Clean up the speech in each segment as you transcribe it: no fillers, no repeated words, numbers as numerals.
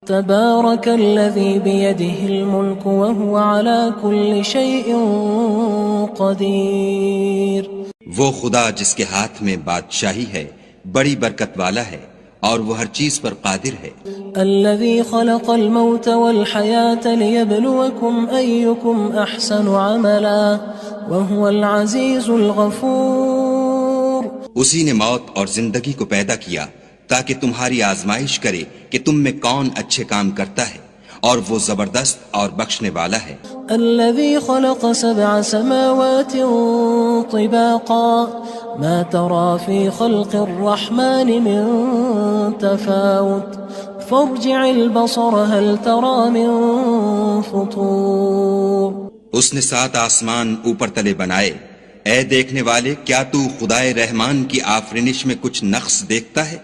تبارك الذي بيده الملك وهو على كل شيء قدير. وہ خدا جس کے ہاتھ میں بادشاہی ہے بڑی برکت والا ہے اور وہ ہر چیز پر قادر ہے. الذي خلق الموت والحياة ليبلوكم أيكم أحسن عملا وهو العزيز الغفور. اسی نے موت اور زندگی کو پیدا کیا تاکہ تمہاری آزمائش کرے کہ تم میں کون اچھے کام کرتا ہے اور وہ زبردست اور بخشنے والا ہے. الذي خلق 7 سماوات طباقا ما ترى في خلق الرحمن من تفاوت فارجع البصر هل ترى من فطور. اس نے 7 آسمان اوپر تلے بنائے. اے دیکھنے والے، کیا تو خدائے رحمان کی آفرینش میں کچھ نقص دیکھتا ہے؟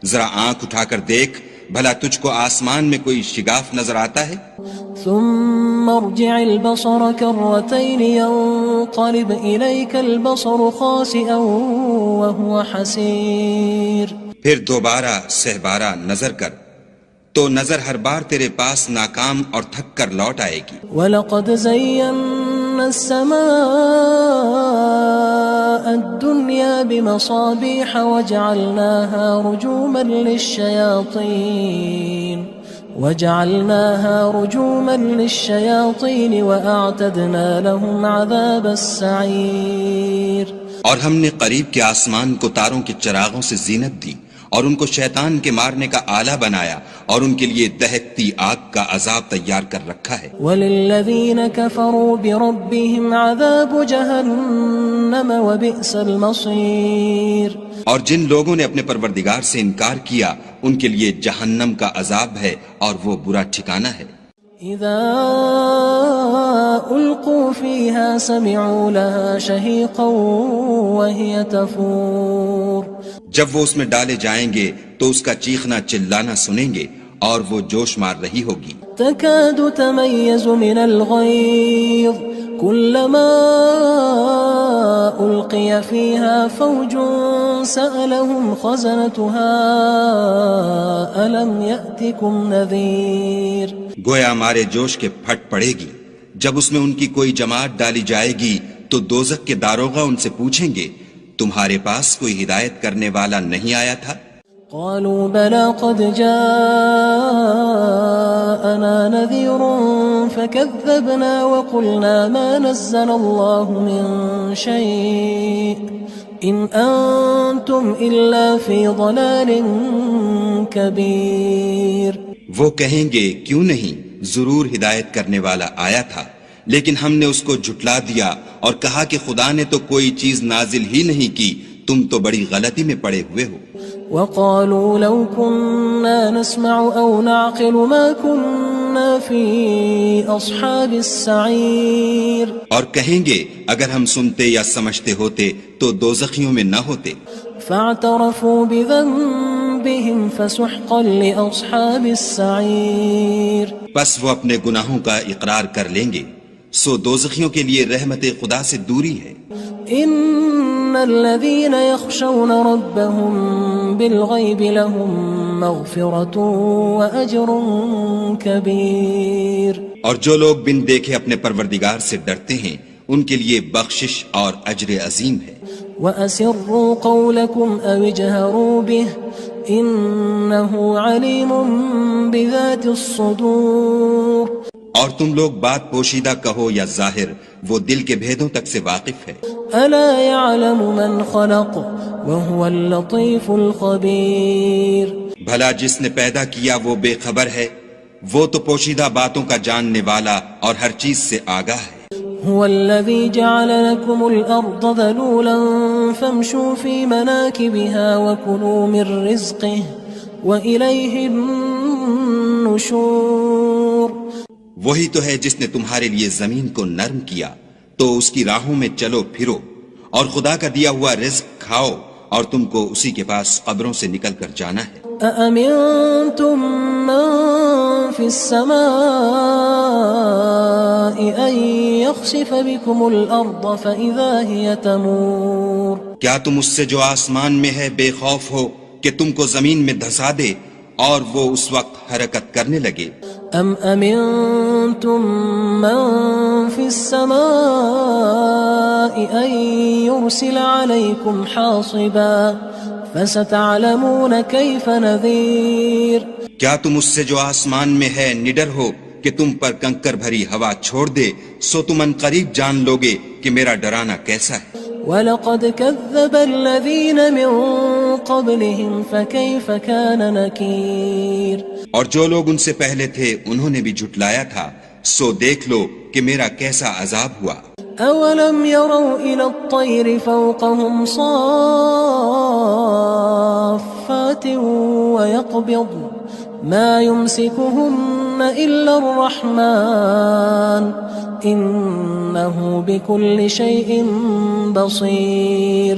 ذرا آنکھ اٹھا کر دیکھ، بھلا تجھ کو آسمان میں کوئی شگاف نظر آتا ہے؟ ثم ارجع البصر كرتين ينقلب إليك البصر خاسئا وهو حسير. پھر دوبارہ سہبارہ نظر کر تو نظر ہر بار تیرے پاس ناکام اور تھک کر لوٹ آئے گی. وَلَقَدْ زَيَّنَّا السَّمَاءَ الدُّنْيَا بِمَصَابِيحَ وَجَعَلْنَاهَا رُجُومًا لِلشَّيَاطِينِ وَأَعْتَدْنَا لَهُمْ عَذَابَ السَّعِيرِ. اور ہم نے قریب کے آسمان کو تاروں کے چراغوں سے زینت دی اور ان کو شیطان کے مارنے کا آلہ بنایا اور ان کے لیے دہکتی آگ کا عذاب تیار کر رکھا ہے. وَلِلَّذِينَ كَفَرُوا بِرَبِّهِمْ عَذَابُ جَهَنَّمَ وَبِئْسَ الْمَصِيرُ. اور جن لوگوں نے اپنے پروردگار سے انکار کیا ان کے لیے جہنم کا عذاب ہے اور وہ برا ٹھکانہ ہے. اذا القوا فيها سمعوا لها شهيقا وهي تفور. جب وہ اس میں ڈالے جائیں گے تو اس کا چیخنا چلانا سنیں گے اور وہ جوش مار رہی ہوگی. تكاد تميز من الغيظ كلما ألقي فيها فوج سألهم خزنتها ألم يأتكم نذير. گویا مارے جوش کے پھٹ پڑے گی. جب اس میں ان کی کوئی جماعت ڈالی جائے گی تو دوزخ کے داروغہ ان سے پوچھیں گے تمہارے پاس کوئی ہدایت کرنے والا نہیں آیا تھا؟ قالوا بلى قد جاءنا نذير فكذبنا وقلنا ما نزل الله من شيء إن أنتم إلا في ضلال كبير. وہ کہیں گے کیوں نہیں، ضرور ہدایت کرنے والا آیا تھا، لیکن ہم نے اس کو جھٹلا دیا اور کہا کہ خدا نے تو کوئی چیز نازل ہی نہیں کی، تم تو بڑی غلطی میں پڑے ہوئے ہو. وقالوا لو كنا نسمع أو نعقل ما كنا في أصحاب السعير. اور کہیں گے اگر ہم سنتے یا سمجھتے ہوتے تو دوزخیوں میں نہ ہوتے. فاعترفوا بذنبهم فسحقا لأصحاب السعير. بس وہ اپنے گناہوں کا اقرار کر لیں گے، سو دوزخیوں کے لیے رحمت خدا سے دوری ہے. ان الذين يخشون ربهم بالغيب لهم مغفرة واجر كبير. اور جو لوگ بن دیکھے اپنے پروردگار سے ڈرتے ہیں ان کے لیے بخشش اور اجر عظیم ہے. وَأَسِرُّوا قَوْلَكُمْ أَوِ اجْهَرُوا بِهِ إِنَّهُ عَلِيمٌ بِذَاتِ الصُّدُورِ. اور تم لوگ بات پوشیدہ کہو یا ظاہر، وہ دل کے بھیدوں تک سے واقف ہے. أَلَا يَعْلَمُ مَنْ خَلَقَ وَهُوَ اللَّطِيفُ الْخَبِيرُ. بھلا جس نے پیدا کیا وہ بے خبر ہے، وہ تو پوشیدہ باتوں کا جاننے والا اور ہر چیز سے آگاہ ہے. هو الذي جعل لكم الأرض ذلولا فامشوا في مناكبها وكلوا من رزقه وإليه النشور. وہی تو ہے جس نے تمہارے لیے زمین کو نرم کیا تو اس کی راہوں میں چلو پھرو اور خدا کا دیا ہوا رزق کھاؤ اور تم کو اسی کے پاس قبروں سے نکل کر جانا ہے. أأمنتم من في السماء أن يخسف بكم الأرض فإذا هي تمور. کیا تم اس سے جو آسمان میں ہے بے خوف ہو کہ تم کو زمین میں دھسا دے اور وہ اس وقت حرکت کرنے لگے. ام امنتم من في السماء ان يرسل عليكم حاصبا فستعلمون كيف نذير. کیا تم اس سے جو آسمان میں ہے نڈر ہو کہ تم پر کنکر بھری ہوا چھوڑ دے؟ سو تم ان قریب جان لوگے کہ میرا ڈرانا کیسا ہے. وَلَقَدْ كَذَّبَ الَّذِينَ مِن قَبْلِهِمْ فَكَيْفَ كَانَ نَكِيرٌ. اور جو لوگ ان سے پہلے تھے انہوں نے بھی جھٹلایا تھا، سو دیکھ لو کہ میرا کیسا عذاب ہوا. أَوَلَمْ يَرَوْا إِلَى الطَّيْرِ فَوْقَهُمْ صَافَّاتٍ وَيَقْبِضْنَ مَا يُمْسِكُهُنَّ إِلَّا الرَّحْمَنُ إِنَّهُ بِكُلِّ شَيْءٍ بَصِيرٌ.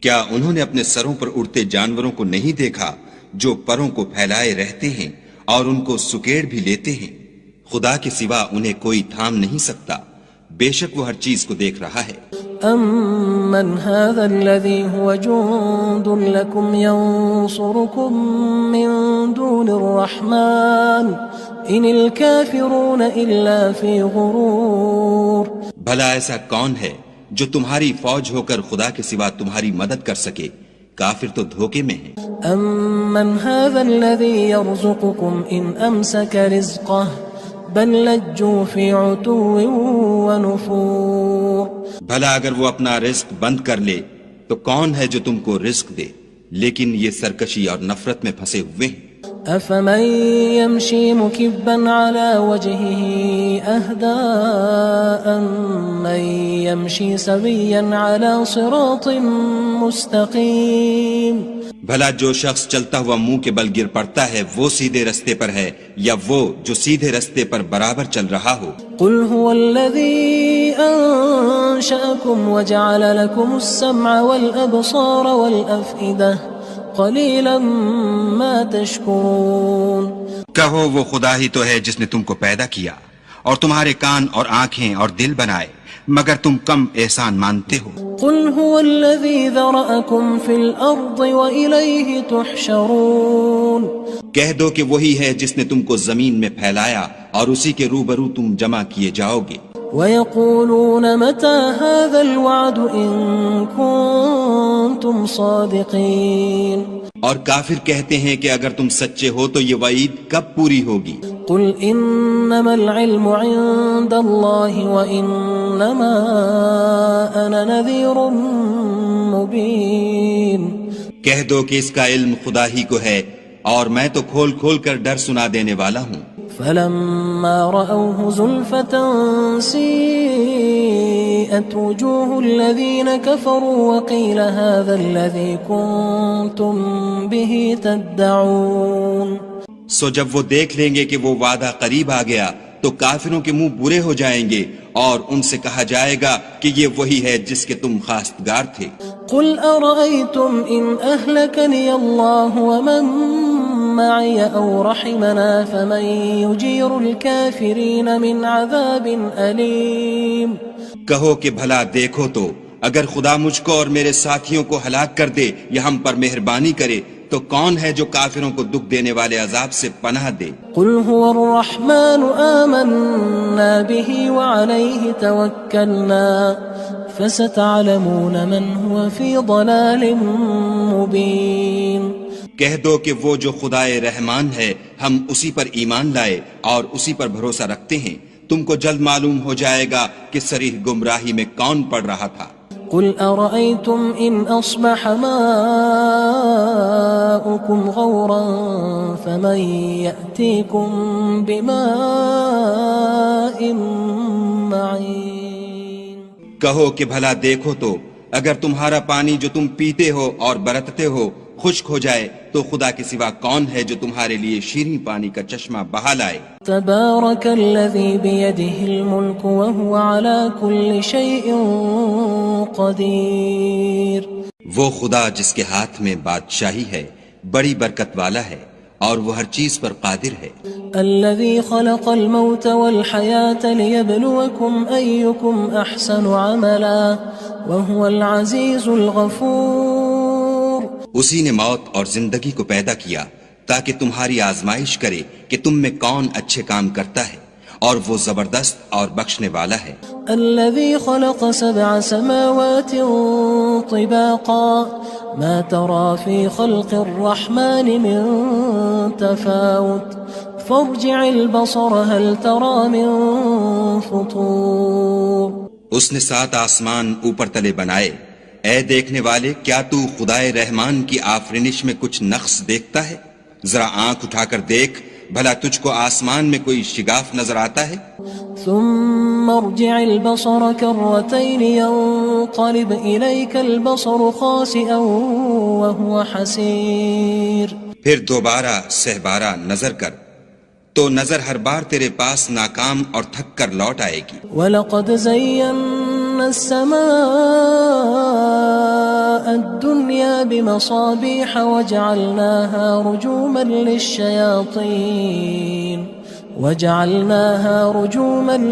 کیا انہوں نے اپنے سروں پر اڑتے جانوروں کو نہیں دیکھا جو پروں کو پھیلائے رہتے ہیں اور ان کو سکیڑ بھی لیتے ہیں؟ خدا کے سوا انہیں کوئی تھام نہیں سکتا، بے شک وہ ہر چیز کو دیکھ رہا ہے. أَمَّنْ هَذَا الَّذِي هُوَ جُندٌ لَكُمْ يَنصُرُكُم مِّن دُونِ الرَّحْمَنِ إِنِ الْكَافِرُونَ إِلَّا فِي غُرُورٍ. بھلا ایسا کون ہے جو تمہاری فوج ہو کر خدا کے سوا تمہاری مدد کر سکے؟ کافر تو دھوکے میں ہیں. أَمَّنْ هَذَا الَّذِي يَرْزُقُكُمْ إِنْ أَمْسَكَ رِزْقَهُ بَلْ لَجُّوا فِي عُتُوٍّ وَنُفُورٍ. بھلا اگر وہ اپنا رزق بند کر لے تو کون ہے جو تم کو رزق دے؟ لیکن یہ سرکشی اور نفرت میں پھنسے ہوئے ہیں. أَفَمَن يَمْشِي مُكِبًّا عَلَى وَجْهِهِ أَهْدَىٰ أَمَّن يَمْشِي سَوِيًّا عَلَى صِرَاطٍ مُّسْتَقِيمٍ. بھلا جو شخص چلتا ہوا منہ کے بل گر پڑتا ہے وہ سیدھے رستے پر ہے یا وہ جو سیدھے رستے پر برابر چل رہا ہو؟ قُلْ هُوَ الَّذِي أَنشَأَكُمْ وَجَعَلَ لَكُمُ السَّمْعَ وَالْأَبْصَارَ وَالْأَفْئِدَةَ قَلِيلًا مَا تَشْكُرُونَ. کہو وہ خدا ہی تو ہے جس نے تم کو پیدا کیا اور تمہارے کان اور آنکھیں اور دل بنائے، مگر تم کم احسان مانتے ہو. قُلْ هُوَ الَّذِي ذَرَأَكُمْ فِي الْأَرْضِ وَإِلَيْهِ تُحْشَرُونَ. کہہ دو کہ وہی ہے جس نے تم کو زمین میں پھیلایا اور اسی کے روبرو تم جمع کیے جاؤ گے. وَيَقُولُونَ مَتَى هَذَا الْوَعْدُ إِن كُنتُمْ صَادِقِينَ. اور کافر کہتے ہیں کہ اگر تم سچے ہو تو یہ وعید کب پوری ہوگی؟ قُلْ إِنَّمَا الْعِلْمُ عِندَ اللَّهِ وَإِنَّمَا أَنَا نَذِيرٌ مُّبِينٌ. کہہ دو کہ اس کا علم خدا ہی کو ہے اور میں تو کھول کھول کر ڈر سنا دینے والا ہوں. فَلَمَّا رَأَوْهُ زُلْفَةً سِيئَتْ وُجُوهُ الَّذِينَ كَفَرُوا وَقِيلَ هَذَا الَّذِي كُنتُم بِهِ تَدَّعُونَ. سو جب وہ دیکھ لیں گے کہ وہ وعدہ قریب آ گیا تو کافروں کے منہ برے ہو جائیں گے اور ان سے کہا جائے گا کہ یہ وہی ہے جس کے تم خواستگار تھے. قُلْ أَرَأَيْتُمْ إِنْ أَهْلَكَنِيَ اللَّهُ وَمَن مَّعِيَ أَوْ رَحِمَنَا فَمَن يُجِيرُ الْكَافِرِينَ مِنْ عَذَابٍ أَلِيمٍ. کہو کہ بھلا دیکھو تو اگر خدا مجھ کو اور میرے ساتھیوں کو ہلاک کر دے یا ہم پر مہربانی کرے تو کون ہے جو کافروں کو دکھ دینے والے عذاب سے پناہ دے؟ قُلْ هُوَ الرَّحْمَنُ آمَنَّا بِهِ وَعَلَيْهِ تَوَكَّلْنَا فَسَتَعْلَمُونَ مَنْ هُوَ فِي ضَلَالٍ مُّبِينٍ. کہہ دو کہ وہ جو خدائے رحمان ہے ہم اسی پر ایمان لائے اور اسی پر بھروسہ رکھتے ہیں، تم کو جلد معلوم ہو جائے گا کہ صریح گمراہی میں کون پڑ رہا تھا. قُلْ أَرَأَيْتُمْ إِنْ أَصْبَحَ مَاؤُكُمْ غَوْرًا فَمَن يَأْتِيكُم بِمَاءٍ مَّعِينٍ. کہو کہ بھلا دیکھو تو اگر تمہارا پانی جو تم پیتے ہو اور برتتے ہو خشک ہو جائے تو خدا کے سوا کون ہے جو تمہارے لیے شیریں پانی کا چشمہ بہا لائے. تبارک الذی بیدہ الملک وہو علی کل شیء قدیر. وہ خدا جس کے ہاتھ میں بادشاہی ہے بڑی برکت والا ہے اور وہ ہر چیز پر قادر ہے. الذي خلق الموت والحياة ليبلوكم أيكم أحسن عملا وهو العزيز الغفور. اسی نے موت اور زندگی کو پیدا کیا تاکہ تمہاری آزمائش کرے کہ تم میں کون اچھے کام کرتا ہے، اور وہ زبردست اور بخشنے والا ہے۔ الذي خلق 7 سماوات طباقا ما ترى في خلق الرحمن من تفاوت فارجع البصر هل ترى من فطور۔ اس نے 7 آسمان اوپر تلے بنائے، اے دیکھنے والے کیا تو خدائے رحمان کی آفرینش میں کچھ نقص دیکھتا ہے؟ ذرا آنکھ اٹھا کر دیکھ، بھلا تجھ کو آسمان میں کوئی شگاف نظر آتا ہے؟ ثم ارجع البصر كرتين ينقلب إليك البصر خاسئا وهو حسير۔ پھر دوبارہ سہبارہ نظر کر تو نظر ہر بار تیرے پاس ناکام اور تھک کر لوٹ آئے گی۔ وَلَقَدْ زَيَّنَّا السَّمَاءَ الدُّنْيَا بِمَصَابِيحَ وَجَعَلْنَاهَا رُجُومًا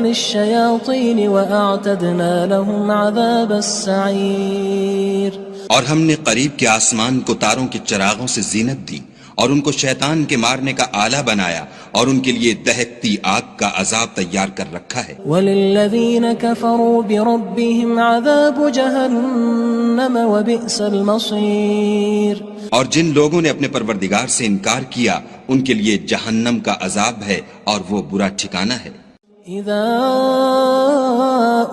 لِلشَّيَاطِينِ وَأَعْتَدْنَا لَهُمْ عَذَابَ السَّعِيرِ۔ اور ہم نے قریب کے آسمان کو تاروں کے چراغوں سے زینت دی، اور ان کو شیطان کے مارنے کا آلہ بنایا، اور ان کے لیے دہکتی آگ کا عذاب تیار کر رکھا ہے۔ وَلِلَّذِينَ كَفَرُوا بِرَبِّهِمْ عَذَابُ جَهَنَّمَ وَبِئْسَ الْمَصِيرُ۔ اور جن لوگوں نے اپنے پروردگار سے انکار کیا ان کے لیے جہنم کا عذاب ہے، اور وہ برا ٹھکانہ ہے۔ اذا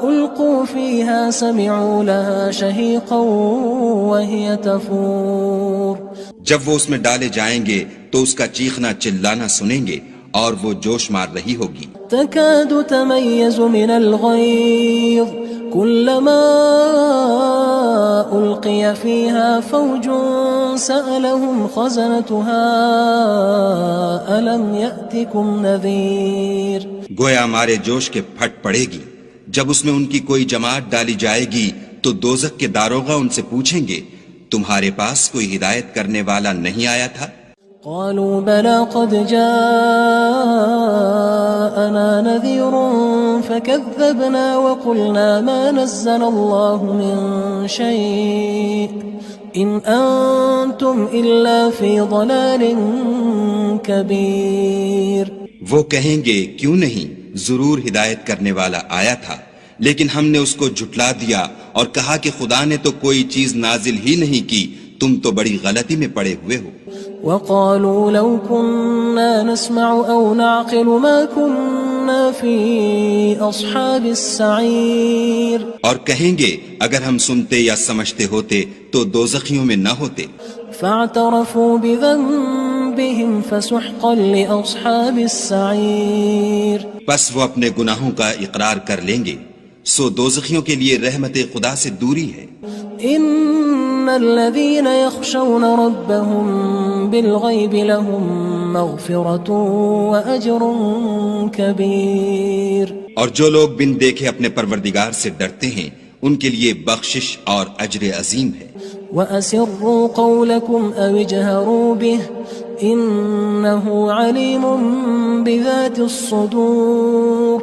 القوا فيها سمعوا لها شهيقا وهي تفور۔ جب وہ اس میں ڈالے جائیں گے تو اس کا چیخنا چلانا سنیں گے، اور وہ جوش مار رہی ہوگی۔ تكاد تميز من الغيظ كلما ألقي فيها فوج سألهم خزنتها ألم يأتكم نذير۔ گویا مارے جوش کے پھٹ پڑے گی، جب اس میں ان کی کوئی جماعت ڈالی جائے گی تو دوزخ کے داروغہ ان سے پوچھیں گے تمہارے پاس کوئی ہدایت کرنے والا نہیں آیا تھا؟ قالوا بلى قد جاءنا نذير فكذبنا وقلنا ما نزل الله من شيء إن أنتم إلا في ضلال كبير۔ وہ کہیں گے کیوں نہیں، ضرور ہدایت کرنے والا آیا تھا، لیکن ہم نے اس کو جھٹلا دیا اور کہا کہ خدا نے تو کوئی چیز نازل ہی نہیں کی، تم تو بڑی غلطی میں پڑے ہوئے ہو۔ وقالوا لو كنا نسمع أو نعقل ما كنا في أصحاب السعير۔ اور کہیں گے اگر ہم سنتے یا سمجھتے ہوتے تو دوزخیوں میں نہ ہوتے۔ فاعترفوا بذنبهم فسحقا لأصحاب السعير۔ بس وہ اپنے گناہوں کا اقرار کر لیں گے، سو دوزخیوں کے لیے رحمت خدا سے دوری ہے۔ ان الذين يخشون ربهم بالغيب لهم مغفرة واجر كبير۔ اور جو لوگ بن دیکھے اپنے پروردگار سے ڈرتے ہیں ان کے لیے بخشش اور اجر عظیم ہے۔ واسروا قولكم او اجهروا به انه عليم بذات الصدور۔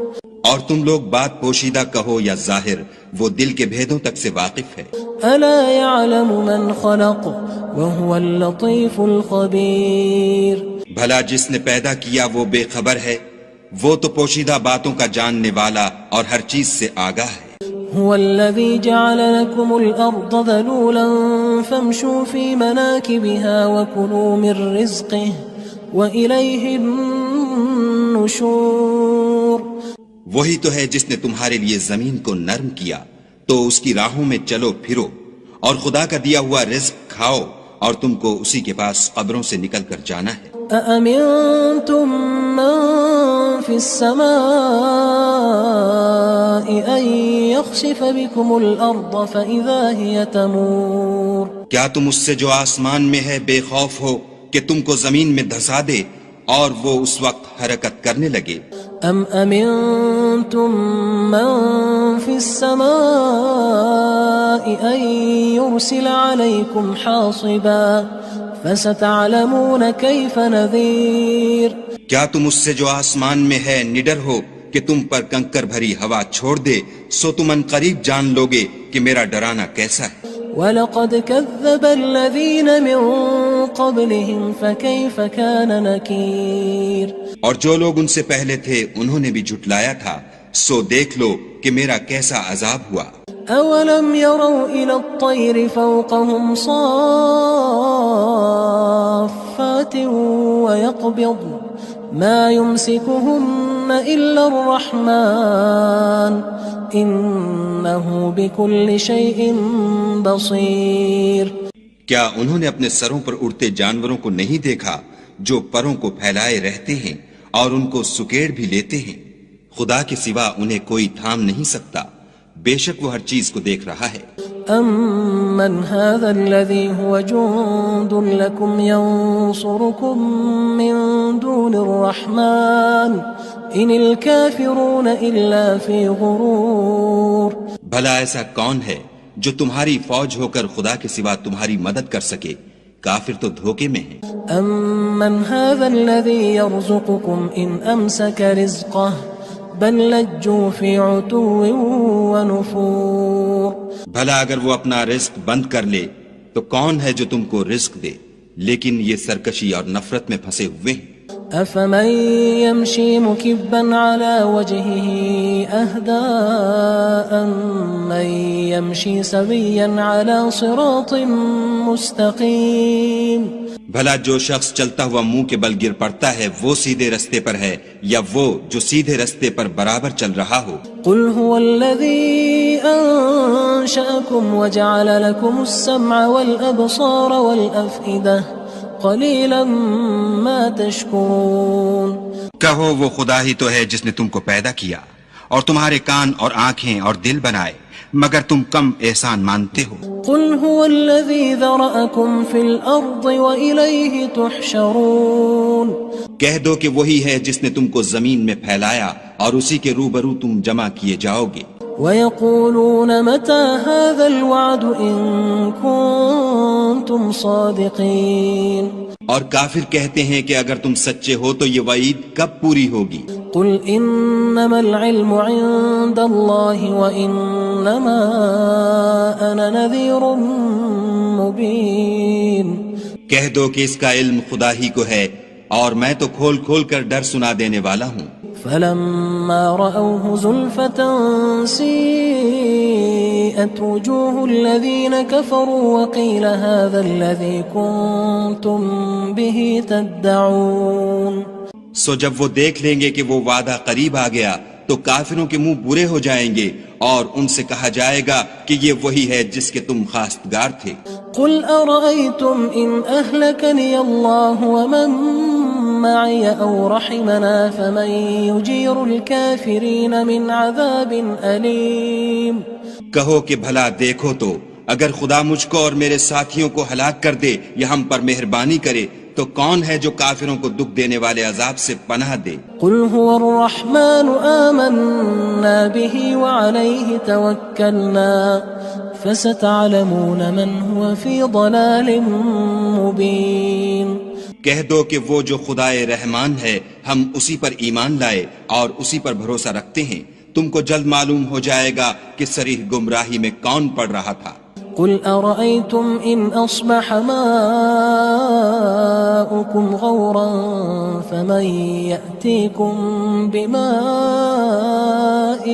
اور تم لوگ بات پوشیدہ کہو یا ظاہر، وہ دل کے بھیدوں تک سے واقف ہے۔ الا يعلم من خلق وهو اللطيف الخبير۔ بھلا جس نے پیدا کیا وہ بے خبر ہے، وہ تو پوشیدہ باتوں کا جاننے والا اور ہر چیز سے آگاہ ہے۔ هو الذي جعل لكم الأرض ذلولا فامشوا في مناكبها وكلوا من رزقه وإليه النشور۔ وہی تو ہے جس نے تمہارے لیے زمین کو نرم کیا تو اس کی راہوں میں چلو پھرو، اور خدا کا دیا ہوا رزق کھاؤ، اور تم کو اسی کے پاس قبروں سے نکل کر جانا ہے۔ أأمنتم من في السماء أن يخسف بكم الأرض فإذا هي تمور۔ کیا تم اس سے جو آسمان میں ہے بے خوف ہو کہ تم کو زمین میں دھسا دے اور وہ اس وقت حرکت کرنے لگے؟ ام امنتم من في السماء ان يرسل عليكم حاصبا فستعلمون كيف نذير۔ کیا تم اس سے جو آسمان میں ہے نڈر ہو کہ تم پر کنکر بھری ہوا چھوڑ دے، سو تم ان قریب جان لوگے کہ میرا ڈرانا کیسا ہے۔ وَلَقَدْ كَذَّبَ الَّذِينَ مِن قبلهم فكيف كان نكير اور جو لوگ ان سے پہلے تھے انہوں نے بھی جھٹلایا تھا، سو دیکھ لو کہ میرا کیسا عذاب ہوا۔ أولم يروا إلى الطير فوقهم صافات ويقبض ما يمسكهن إلا الرحمن إنه بكل شيء بصير۔ کیا انہوں نے اپنے سروں پر اڑتے جانوروں کو نہیں دیکھا جو پروں کو پھیلائے رہتے ہیں اور ان کو سکیڑ بھی لیتے ہیں؟ خدا کے سوا انہیں کوئی تھام نہیں سکتا، بے شک وہ ہر چیز کو دیکھ رہا ہے۔ أَمَّنْ هَذَا الَّذِي هُوَ جُندٌ لَكُمْ يَنصُرُكُم مِّن دُونِ الرَّحْمَنِ إِنِ الْكَافِرُونَ إِلَّا فِي غُرُورٍ۔ بھلا ایسا کون ہے جو تمہاری فوج ہو کر خدا کے سوا تمہاری مدد کر سکے؟ کافر تو دھوکے میں ہیں۔ أَمَّنْ هَذَا الَّذِي يَرْزُقُكُمْ إِنْ أَمْسَكَ رِزْقَهُ بل لجوا فی عتو ونفور۔ بھلا اگر وہ اپنا رزق بند کر لے تو کون ہے جو تم کو رزق دے، لیکن یہ سرکشی اور نفرت میں پھنسے ہوئے ہیں۔ افمن يمشي مكبا على وجهه اهدى أمن يمشي سويا على صراط مستقيم۔ بھلا جو شخص چلتا ہوا منہ کے بل گر پڑتا ہے وہ سیدھے رستے پر ہے یا وہ جو سیدھے رستے پر برابر چل رہا ہو؟ قل هو الذي أنشأكم وجعل لكم السمع والأبصار والأفئدة قليلا ما تشكرون۔ کہو وہ خدا ہی تو ہے جس نے تم کو پیدا کیا اور تمہارے کان اور آنکھیں اور دل بنائے، مگر تم کم احسان مانتے ہو۔ قل هو الذي ذرأكم في الأرض وإليه تحشرون۔ کہہ دو کہ وہی ہے جس نے تم کو زمین میں پھیلایا اور اسی کے روبرو تم جمع کیے جاؤ گے۔ ويقولون متى هذا الوعد إن كنتم صادقين۔ اور کافر کہتے ہیں کہ اگر تم سچے ہو تو یہ وعید کب پوری ہوگی؟ قل انما العلم عند الله وانما انا نذير مبين۔ کہہ دو کہ اس کا علم خدا ہی کو ہے اور میں تو کھول کھول کر ڈر سنا دینے والا ہوں۔ فلما رأوه زلفة سيئت وجوه الذين كفروا وقيل هذا الذي كنتم به تدعون۔ سو جب وہ دیکھ لیں گے کہ وہ وعدہ قریب آ گیا تو کافروں کے منہ برے ہو جائیں گے اور ان سے کہا جائے گا کہ یہ وہی ہے جس کے تم خواستگار تھے۔ قل أرأيتم إن أهلكني الله ومن معي أو رحمنا فمن يجير الكافرين من عذاب أليم۔ کہو کہ بھلا دیکھو تو اگر خدا مجھ کو اور میرے ساتھیوں کو ہلاک کر دے یا ہم پر مہربانی کرے تو کون ہے جو کافروں کو دکھ دینے والے عذاب سے پناہ دے؟ قل هو الرحمن آمنا به وعليه توكلنا فستعلمون من هو في ضلال مبين۔ کہہ دو کہ وہ جو خدائے رحمان ہے ہم اسی پر ایمان لائے اور اسی پر بھروسہ رکھتے ہیں، تم کو جلد معلوم ہو جائے گا کہ صریح گمراہی میں کون پڑ رہا تھا۔ قل أرأيتم إن أصبح ماؤكم غورا فمن يأتيكم بماء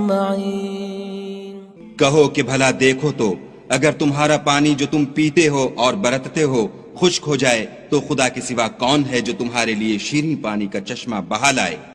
معين۔ کہو کہ بھلا دیکھو تو اگر تمہارا پانی جو تم پیتے ہو اور برتتے ہو خشک ہو جائے تو خدا کے سوا کون ہے جو تمہارے لیے شیریں پانی کا چشمہ بہا لائے؟